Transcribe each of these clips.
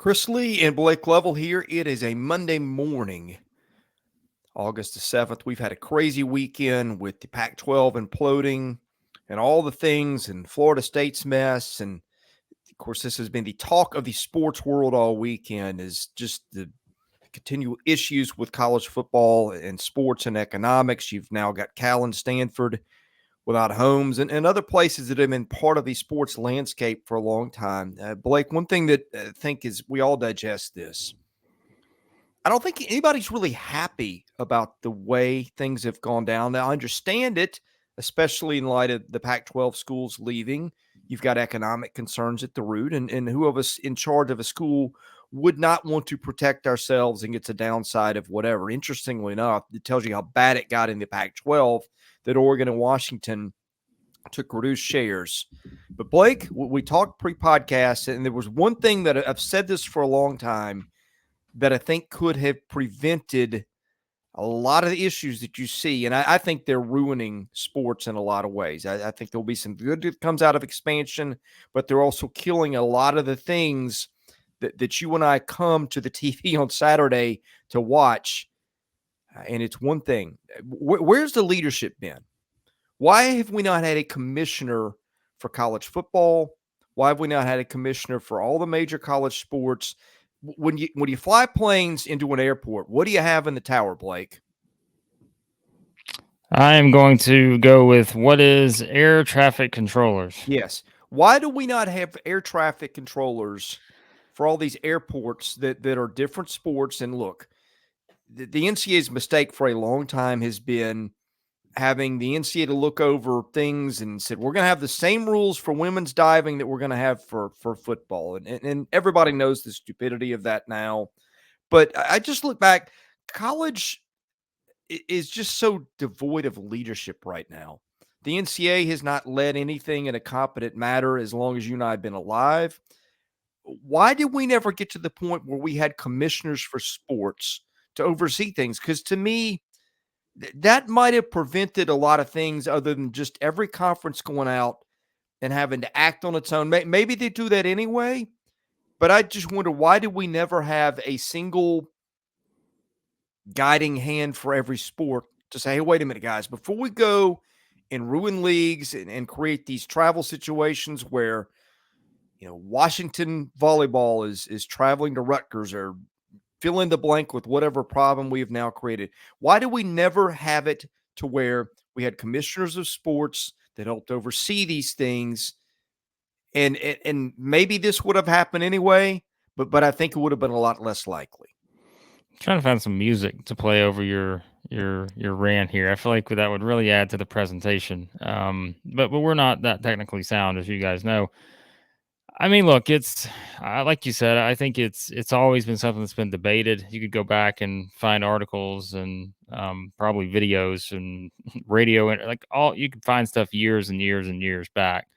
Chris Lee and Blake Lovell here. It is a Monday morning, August the 7th. We've had a crazy weekend with the Pac-12 imploding and all the things and Florida State's mess. And, of course, this has been the talk of the sports world all weekend is just the continual issues with college football and sports and economics. You've now got Cal and Stanford without homes and other places that have been part of the sports landscape for a long time. Blake, one thing that I think is we all digest this. I don't think anybody's really happy about the way things have gone down. Now, I understand it, especially in light of the Pac-12 schools leaving. You've got economic concerns at the root, and who of us in charge of a school would not want to protect ourselves and get a downside of whatever. Interestingly enough, it tells you how bad it got in the Pac-12 that Oregon and Washington took reduced shares. But Blake, we talked pre-podcast, and there was one thing that I've said this for a long time that I think could have prevented a lot of the issues that you see. And I think they're ruining sports in a lot of ways. I think there'll be some good that comes out of expansion, but they're also killing a lot of the things that you and I come to the TV on Saturday to watch. And it's one thing. Where's the leadership been? Why have we not had a commissioner for college football? Why have we not had a commissioner for all the major college sports? When you fly planes into an airport, what do you have in the tower, Blake? I am going to go with what is air traffic controllers. Yes. Why do we not have air traffic controllers for all these airports that are different sports? And look, the NCAA's mistake for a long time has been having the NCAA to look over things and said, we're going to have the same rules for women's diving that we're going to have for football. And everybody knows the stupidity of that now. But I just look back, college is just so devoid of leadership right now. The NCAA has not led anything in a competent manner as long as you and I have been alive. Why did we never get to the point where we had commissioners for sports to oversee things? Because to me, that might have prevented a lot of things other than just every conference going out and having to act on its own. Maybe they do that anyway, but I just wonder, why did we never have a single guiding hand for every sport to say, hey, wait a minute, guys, before we go and ruin leagues and create these travel situations where, Washington volleyball is traveling to Rutgers or fill in the blank with whatever problem we have now created. Why do we never have it to where we had commissioners of sports that helped oversee these things? And maybe this would have happened anyway, but I think it would have been a lot less likely. I'm trying to find some music to play over your rant here. I feel like that would really add to the presentation. But we're not that technically sound, as you guys know. I mean, look, it's like you said. I think it's always been something that's been debated. You could go back and find articles and probably videos and radio and like all you could find stuff years and years and years back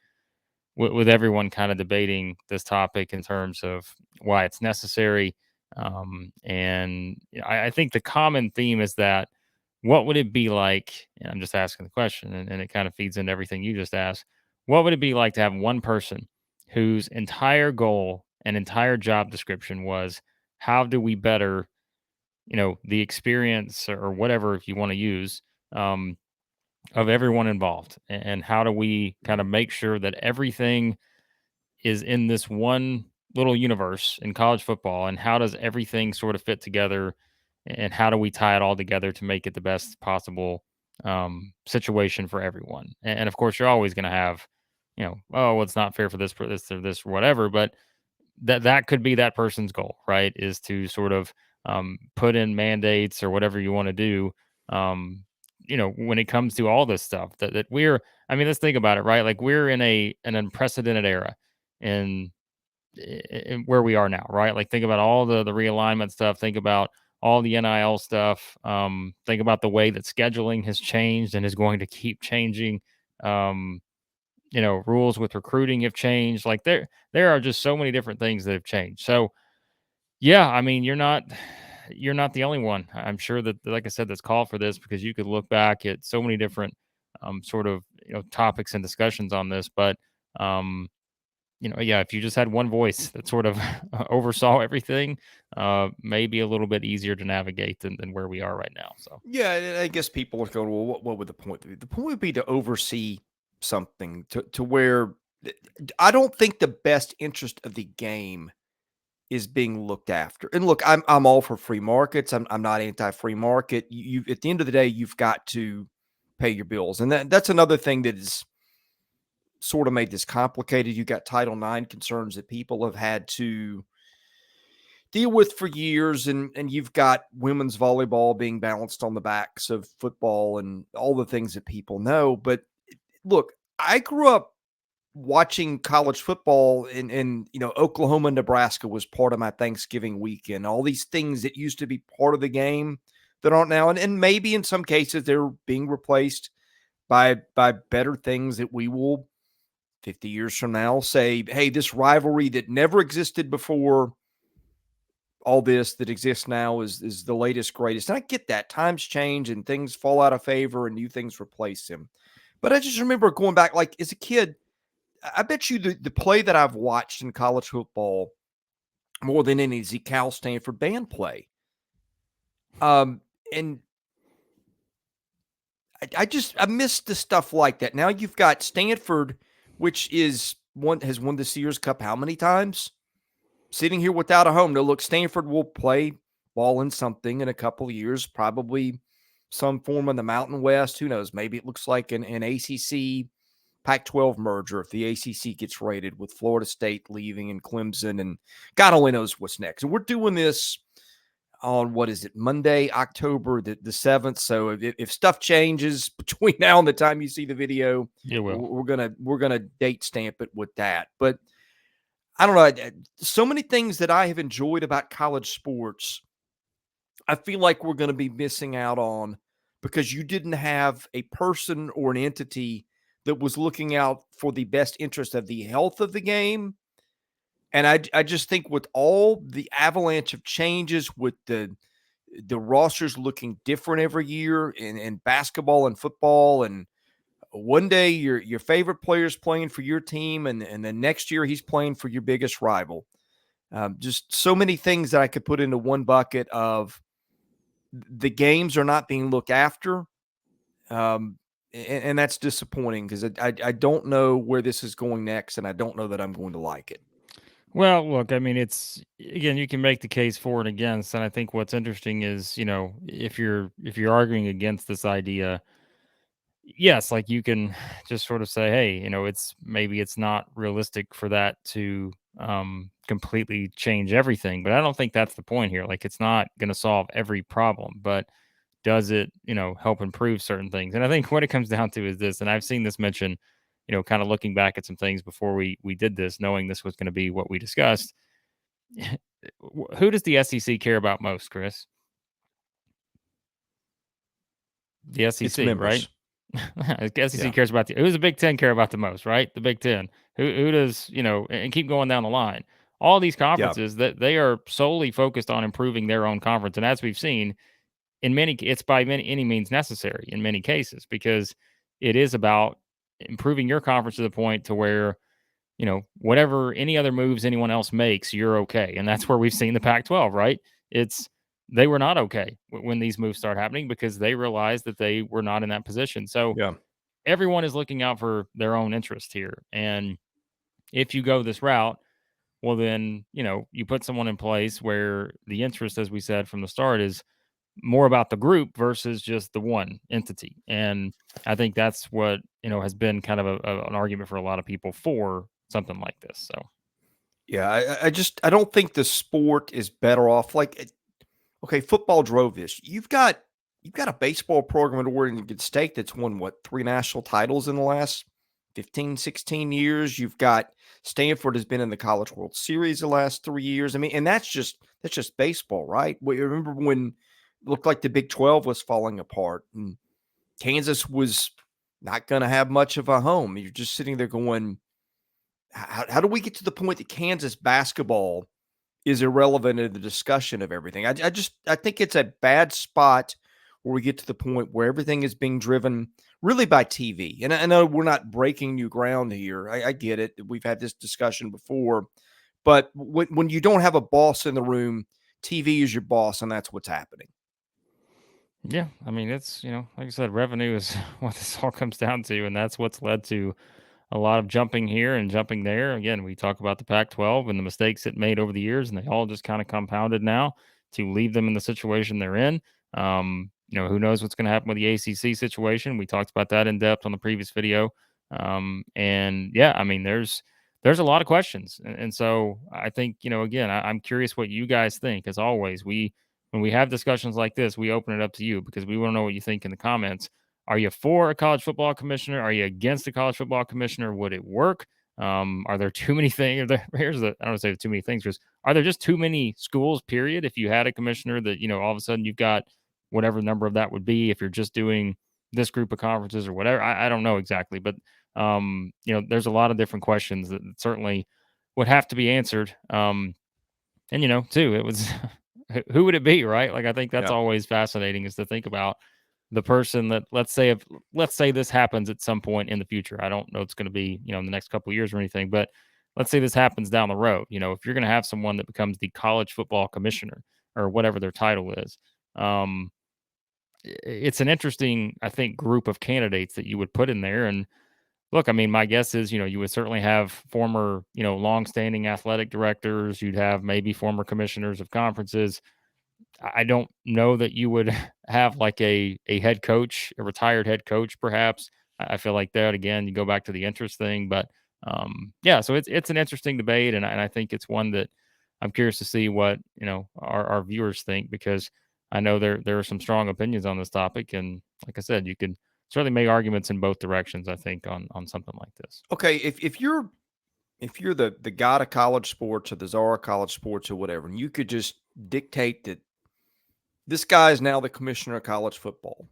with everyone kind of debating this topic in terms of why it's necessary. And I think the common theme is that what would it be like? And I'm just asking the question, and it kind of feeds into everything you just asked. What would it be like to have one person whose entire goal and entire job description was how do we better, the experience or whatever if you want to use of everyone involved, and how do we kind of make sure that everything is in this one little universe in college football, and how does everything sort of fit together, and how do we tie it all together to make it the best possible situation for everyone. And of course, you're always going to have, oh, well, it's not fair for this or this or whatever, but that could be that person's goal, right? Is to sort of put in mandates or whatever you want to do. When it comes to all this stuff that we're, I mean, let's think about it, right? Like we're in an unprecedented era in, in where we are now, right? Like think about all the realignment stuff. Think about all the NIL stuff. Think about the way that scheduling has changed and is going to keep changing. Um, rules with recruiting have changed. Like there are just so many different things that have changed. So yeah, I mean, you're not the only one. I'm sure that, like I said, that's called for this, because you could look back at so many different sort of topics and discussions on this. But yeah, if you just had one voice that sort of oversaw everything, maybe a little bit easier to navigate than where we are right now. So Yeah, I guess people are going, well, what would the point be? The point would be to oversee something to where I don't think the best interest of the game is being looked after. And look, I'm all for free markets. I'm not anti-free market. You at the end of the day, you've got to pay your bills. And that's another thing that is sort of made this complicated. You got Title IX concerns that people have had to deal with for years, and you've got women's volleyball being balanced on the backs of football and all the things that people know. But look, I grew up watching college football in Oklahoma, Nebraska was part of my Thanksgiving weekend. All these things that used to be part of the game that aren't now, and maybe in some cases they're being replaced by better things that we will 50 years from now say, hey, this rivalry that never existed before all this that exists now is the latest, greatest. And I get that. Times change and things fall out of favor and new things replace them. But I just remember going back, like as a kid, I bet you the play that I've watched in college football more than any is the Cal Stanford band play. And I miss the stuff like that. Now you've got Stanford, which has won the Sears Cup how many times? Sitting here without a home. Now look, Stanford will play ball in something in a couple of years, probably some form in the Mountain West. Who knows? Maybe it looks like an ACC Pac-12 merger if the ACC gets raided with Florida State leaving and Clemson, and God only knows what's next. And we're doing this on, what is it, Monday, October the 7th. So if stuff changes between now and the time you see the video, it will. we're gonna date stamp it with that. But I don't know. So many things that I have enjoyed about college sports, I feel like we're going to be missing out on because you didn't have a person or an entity that was looking out for the best interest of the health of the game. And I just think with all the avalanche of changes, with the rosters looking different every year in basketball and football, and one day your favorite player is playing for your team, and then next year he's playing for your biggest rival. Just so many things that I could put into one bucket of the games are not being looked after. And that's disappointing because I don't know where this is going next, and I don't know that I'm going to like it. Well, look, I mean, it's again, you can make the case for and against, and I think what's interesting is, if you're arguing against this idea, yes, like you can just sort of say, hey, it's not realistic for that to completely change everything, but I don't think that's the point here. Like, it's not going to solve every problem, but does it, help improve certain things? And I think what it comes down to is this, and I've seen this mentioned, kind of looking back at some things before we did this, knowing this was going to be what we discussed. Who does the SEC care about most, Chris? The It's SEC, right? members. The SEC Yeah. cares about who does the Big Ten care about the most, right? The Big Ten. Who does, and keep going down the line. All these Yeah. conferences that they are solely focused on improving their own conference. And as we've seen, it's by any means necessary in many cases, because it is about improving your conference to the point to where, whatever any other moves anyone else makes, you're okay. And that's where we've seen the Pac-12, right? They were not okay when these moves start happening because they realized that they were not in that position. So Yeah. everyone is looking out for their own interest here. And if you go this route, well, then, you put someone in place where the interest, as we said from the start, is more about the group versus just the one entity. And I think that's what, has been kind of an argument for a lot of people for something like this. So, Yeah. I don't think the sport is better off. Like, okay, football drove this. You've got a baseball program at Oregon State that's won what, 3 national titles in the last 15, 16 years. You've got Stanford has been in the College World Series the last 3 years. I mean, and that's just baseball, right? We remember when it looked like the Big 12 was falling apart and Kansas was not going to have much of a home. You're just sitting there going, how do we get to the point that Kansas basketball is irrelevant in the discussion of everything? I think it's a bad spot where we get to the point where everything is being driven really by TV. And I know we're not breaking new ground here. I get it. We've had this discussion before. But when you don't have a boss in the room, TV is your boss, and that's what's happening. Yeah, I mean, it's, like I said, revenue is what this all comes down to, and that's what's led to a lot of jumping here and jumping there. Again, we talk about the Pac-12 and the mistakes it made over the years, and they all just kind of compounded now to leave them in the situation they're in. Who knows what's going to happen with the ACC situation? We talked about that in depth on the previous video. And yeah, I mean, there's a lot of questions, and so I think again, I'm curious what you guys think. As always, when we have discussions like this, we open it up to you because we want to know what you think in the comments. Are you for a college football commissioner? Are you against a college football commissioner? Would it work? Are there too many things? Here's the I don't want to say too many things. Just are there just too many schools? Period. If you had a commissioner that all of a sudden you've got whatever number of that would be. If you're just doing this group of conferences or whatever, I don't know exactly, but there's a lot of different questions that certainly would have to be answered. And too, it was who would it be, right? Like I think that's Yeah. always fascinating is to think about the person that let's say this happens at some point in the future. I don't know it's going to be, in the next couple of years or anything, but let's say this happens down the road. If you're going to have someone that becomes the college football commissioner or whatever their title is, it's an interesting, I think, group of candidates that you would put in there. And look, I mean, my guess is, you would certainly have former, longstanding athletic directors. You'd have maybe former commissioners of conferences. I don't know that you would have like a head coach, a retired head coach, perhaps. I feel like that again, you go back to the interest thing, but yeah, so it's an interesting debate, and I think it's one that I'm curious to see what our viewers think because I know there are some strong opinions on this topic, and like I said, you could certainly make arguments in both directions. I think on something like this. Okay, if you're the god of college sports or the czar of college sports or whatever, and you could just dictate that this guy is now the commissioner of college football.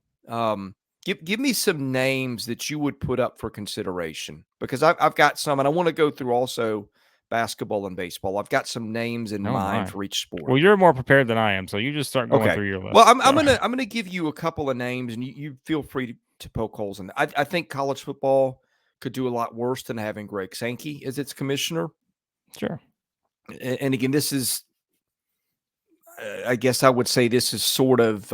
Give me some names that you would put up for consideration because I've got some, and I want to go through also basketball and baseball. I've got some names in Oh mind my. for each sport. Well, you're more prepared than I am, so you just start going Okay. through your list. Well, I'm So. gonna give you a couple of names, and you feel free to poke holes in. I think college football could do a lot worse than having Greg Sankey as its commissioner. Sure. And again, this is, I guess I would say this is sort of,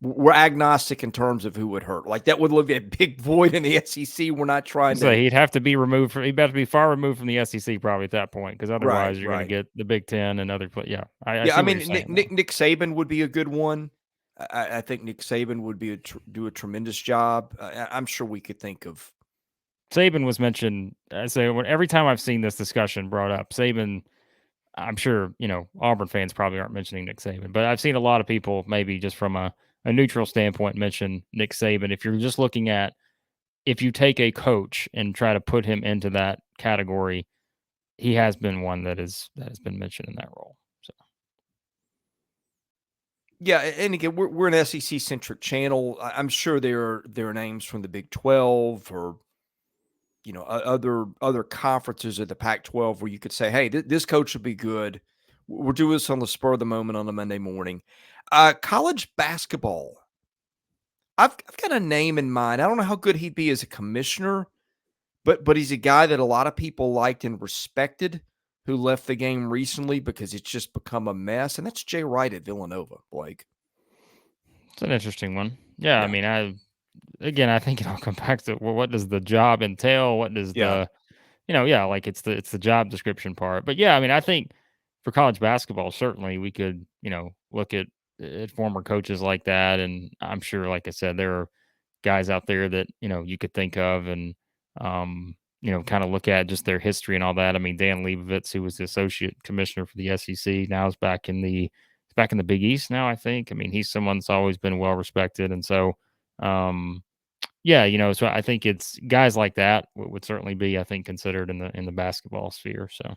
we're agnostic in terms of who would hurt. Like that would leave a big void in the SEC. We're not trying So to. he'd have to be removed from. He'd have to be far removed from the SEC probably at that point, because otherwise you're going to get the Big Ten and other. Yeah, I Yeah, see I what mean, you're saying. Nick Saban would be a good one. I think Nick Saban would be do a tremendous job. I'm sure we could think of. Saban was mentioned. So every time I've seen this discussion brought up, Saban. I'm sure Auburn fans probably aren't mentioning Nick Saban, but I've seen a lot of people maybe just from a neutral standpoint mention Nick Saban. If you're just looking at if you take a coach and try to put him into that category, he has been one that has been mentioned in that role. So. Yeah, and again, we're an SEC centric channel. I'm sure there are names from the Big 12 or other conferences of the Pac-12 where you could say, hey, this coach would be good. We're doing this on the spur of the moment on a Monday morning. College basketball. I've got a name in mind. I don't know how good he'd be as a commissioner, but he's a guy that a lot of people liked and respected who left the game recently because it's just become a mess. And that's Jay Wright at Villanova, Blake. It's an interesting one. Yeah. I mean, I think it'll come back to what does the job entail? What does the like it's the job description part. But yeah, I mean, I think for college basketball, certainly we could, look at former coaches like that. And I'm sure, like I said, there are guys out there that, you could think of and kind of look at just their history and all that. I mean, Dan Leibovitz, who was the associate commissioner for the SEC, now is back in the Big East now, I think. I mean, he's someone that's always been well respected. And so yeah, so I think it's guys like that would certainly be, I think, considered in the basketball sphere. So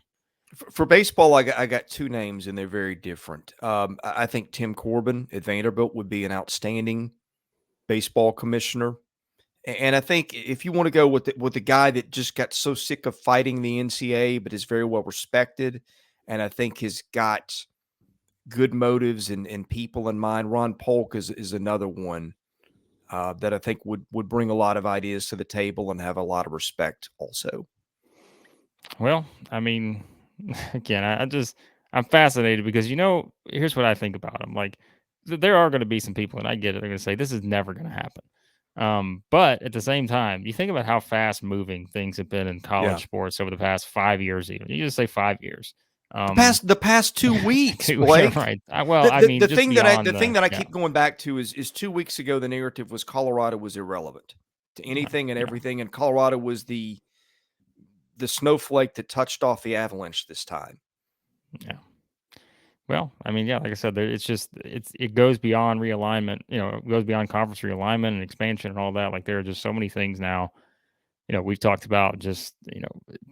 for baseball, I got two names and they're very different. I think Tim Corbin at Vanderbilt would be an outstanding baseball commissioner. And I think if you want to go with the guy that just got so sick of fighting the NCAA, but is very well respected, and I think has got good motives and people in mind, Ron Polk is another one that I think would bring a lot of ideas to the table and have a lot of respect also. Well, I mean, again, I'm fascinated because here's what I think about them. Like, there are going to be some people, and I get it. They're going to say this is never going to happen. But at the same time, you think about how fast moving things have been in Yeah. college sports over the past 5 years. Even you just say 5 years. The past 2 weeks, Yeah, Blake. right. Well, I mean, The just thing that I beyond the thing the that I yeah, keep going back to is 2 weeks ago the narrative was Colorado was irrelevant to anything and yeah, everything, and Colorado was the snowflake that touched off the avalanche this time. yeah. Well, I mean, yeah, like I said, it goes beyond realignment. It goes beyond conference realignment and expansion and all that. Like there are just so many things now. We've talked about just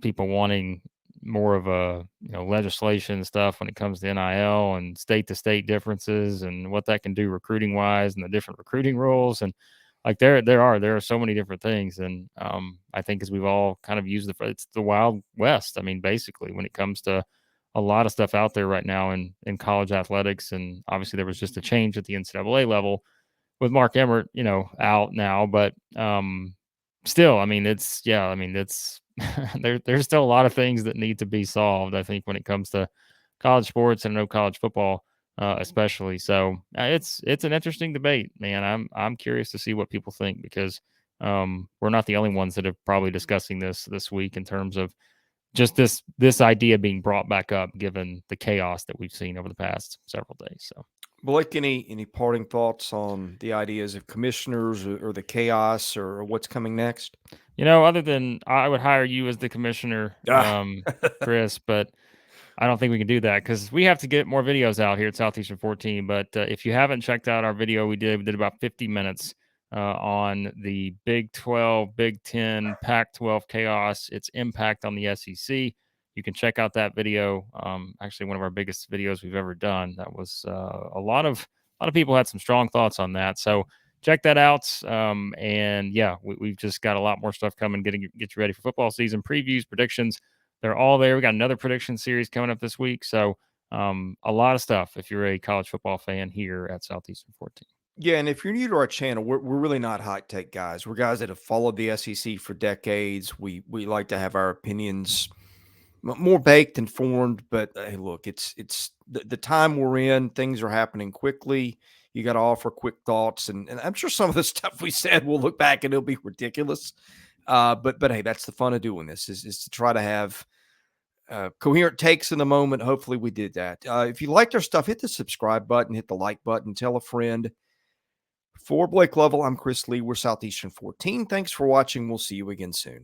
people wanting more of a legislation stuff when it comes to NIL and state to state differences and what that can do recruiting wise and the different recruiting rules and like there are so many different things and I think as we've all kind of used it's the Wild West. I mean, basically when it comes to a lot of stuff out there right now in college athletics, and obviously there was just a change at the NCAA level with Mark Emmert, out now, but still, I mean, it's there's still a lot of things that need to be solved. I think when it comes to college sports and no college football, especially. So it's an interesting debate, man. I'm curious to see what people think because we're not the only ones that are probably discussing this week in terms of just this idea being brought back up, given the chaos that we've seen over the past several days. So. Blake, any parting thoughts on the ideas of commissioners or the chaos or what's coming next? Other than I would hire you as the commissioner, Ah. Chris, but I don't think we can do that because we have to get more videos out here at Southeastern 14. But if you haven't checked out our video, we did about 50 minutes on the Big 12, Big 10, Pac 12 chaos, its impact on the SEC. You can check out that video. Actually, one of our biggest videos we've ever done. That was a lot of people had some strong thoughts on that. So check that out. And yeah, we've just got a lot more stuff coming. Get you ready for football season previews, predictions. They're all there. We got another prediction series coming up this week. So a lot of stuff if you're a college football fan here at Southeastern 14. Yeah, and if you're new to our channel, we're really not high tech guys. We're guys that have followed the SEC for decades. We like to have our opinions more baked and formed. But hey, look, it's the time we're in. Things are happening quickly. You got to offer quick thoughts, and I'm sure some of the stuff we said we'll look back and it'll be ridiculous. But hey, that's the fun of doing this is to try to have coherent takes in the moment. Hopefully we did that. If you liked our stuff, hit the subscribe button, hit the like button, tell a friend. For Blake Lovell, I'm Chris Lee. We're Southeastern 14. Thanks for watching. We'll see you again soon.